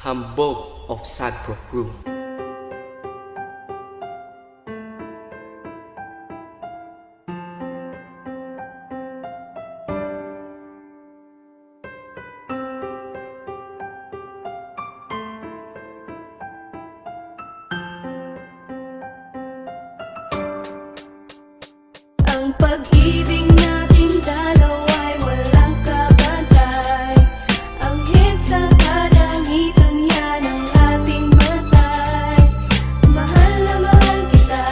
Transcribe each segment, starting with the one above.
Hambog of Sagpro Crew. Ang pag-ibig nating dalawa ay walang kabantay. Ang hit sa kalangitan yan ang ating matay. Mahal na mahal kita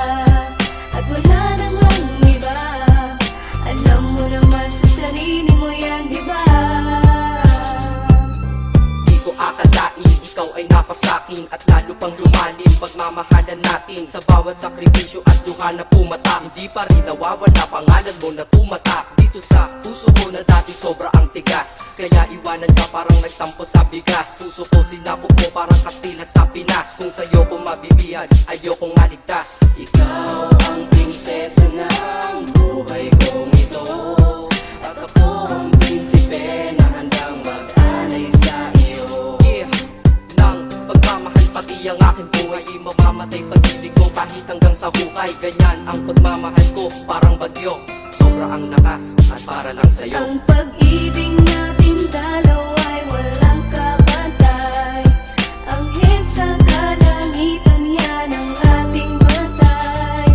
at wala namang iba. Alam mo naman sa sarili mo yan, di ba? Di ko akalain, ikaw ay napasakin at lalo pang lumalim pagmamahalan natin. Sa bawat sakripisyo at duha na pumata, hindi pa rin nawawala pangalan mo na tumatak dito sa puso ko na dati sobra ang tigas. Kaya iwanan ka parang nagtampo sa bigas. Puso ko sinapok mo parang Kastila sa Pinas. Kung sa'yo ko mabibiyag, ayokong maligtas. Ikaw ang prinsesa ng buhay kong ito, at ako ang prinsipe na handang mag-anay sa iyo. Yeah, ng pagmamahal pati ang aking buhay, di mamamatay pag-ibig ko kahit hanggang sa hukay. Ganyan ang pagmamahal ko, parang bagyo, sobra ang lakas at para lang sa'yo. Ang pag-ibig nating dalawa ay walang kabantay. Ang hit sa kalangitan yan ang ating matay.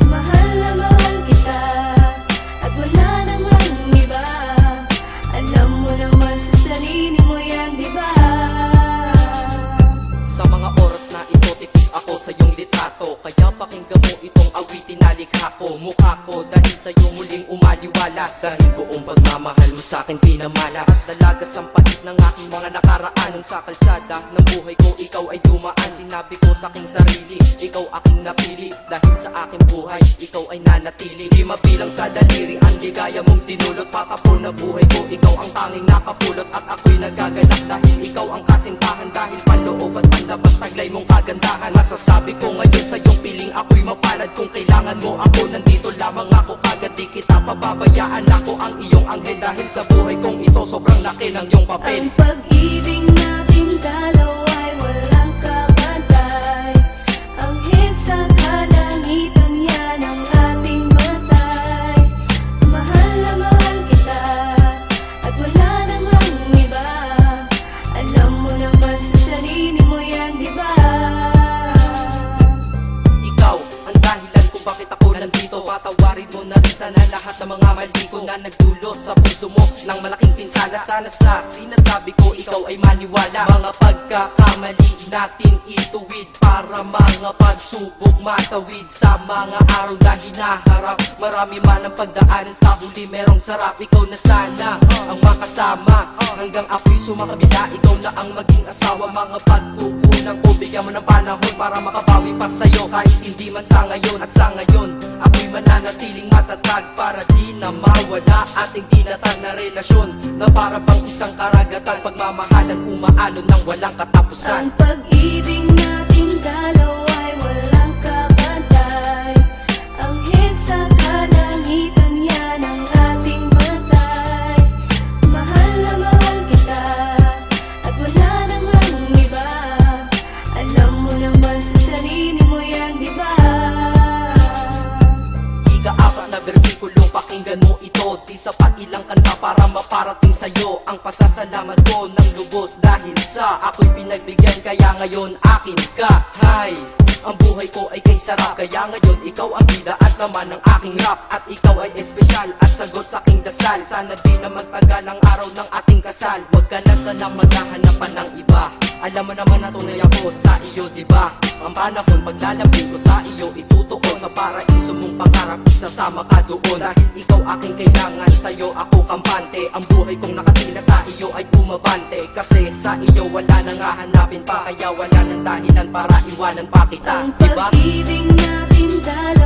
Mahal na mahal kita at wala namang iba. Alam mo naman sa sarili mo yan, di ba? Sa mga oras na ito, titik ako sa iyong litrato. Kaya pakinggan mo itong awitin na likha ko. Mukha ko dahil sa'yo muling umaliwalas. Dahil buong pagmamahal mo sa'kin pinamalas. Dalagas ang pahit ng aking mga nakaraan. Nung sa kalsada ng buhay ko, ikaw ay dumaan. Sinabi ko sa aking sarili, ikaw aking napili. Dahil sa aking buhay, ikaw ay nanatili. Di mabilang sa daliri ang ligaya mong dinulot. Patapon na buhay ko, ikaw ang tanging nakapulot. At ako'y nagagalak dahil ikaw ang kasintahan. Dahil panloob at panlabas taglay mong kagandahan. Masasabi ko ngayon sa iyong piling ako'y mapalad. Kung kailangan mo ako, nandito lamang ako. Kagad di kita pababayaan, ako ang iyong anghel. Dahil sa buhay kong ito, sobrang laki ng iyong papel. Ang pag-ibig nating dalawa ay walang kabantay. Ang hit sa kalangitan yan ang ating matay. Mahal na mahal kita at wala namang iba. Alam mo naman sa sarili mo yan, di ba? Ikaw ang dahilan kung bakit ako nandito. Patawarin mo na rin sana lahat ng mga mali ko na nagdulot sa puso mo ng malaking pinsala. Sana sa sinasabi ko ikaw ay maniwala. Mga pagkakamali natin ituwid para mga pagsubok matawid. Sa mga araw na hinaharap, marami man ang pagdaanan, sa huli merong sarap. Ikaw na sana ang makasama hanggang ako'y sumakabila. Ikaw na ang maging asawa. Mga pagkukulang ko, bigyan mo ng panahon para makabawi pa sa'yo. Kahit hindi man sa ngayon, at sa ngayon ako'y mananatiling matatag para di na mawala ating tinatag na relasyon na para bang isang karagatan. Pagmamahalan umaalon ng walang katapusan. Ang pag-ibig nating dalawa ay walang kabantay. Ang hit sa kalangitan yan ang ating matay. Mahal na mahal kita at wala namang iba. Alam mo naman sa sarili mo yan, di ba? Ika-4 na bersikulo, pakinggan mo ito. Di sapat ilang kanta para maparating sa'yo ang pasasalamat ko ng lubos. Dahil sa ako'y pinagbigyan, kaya ngayon akin ka. Hay, ang buhay ko ay kay sarap. Kaya ngayon ikaw ang bida at naman ng aking rap. At ikaw ay espesyal at sagot sa aking dasal. Sana di na magtagal ang araw ng ating kasal. Huwag ka na sana maghahanapan ng iba. Alam mo naman na tunay ako sa iyo, diba? Ang panahon paglalapit ko sa iyo, itutuon sa paraiso mong pangarap, isasama ka doon. Dahil ikaw aking kailangan, sa'yo ako kampante. Ang buhay kong nakatila sa iyo ay bumabante. Kasi sa iyo wala nang hahanapin pa, kaya wala nang dahilan para iwanan pa kita, Ang diba? pag-ibig natin dalawa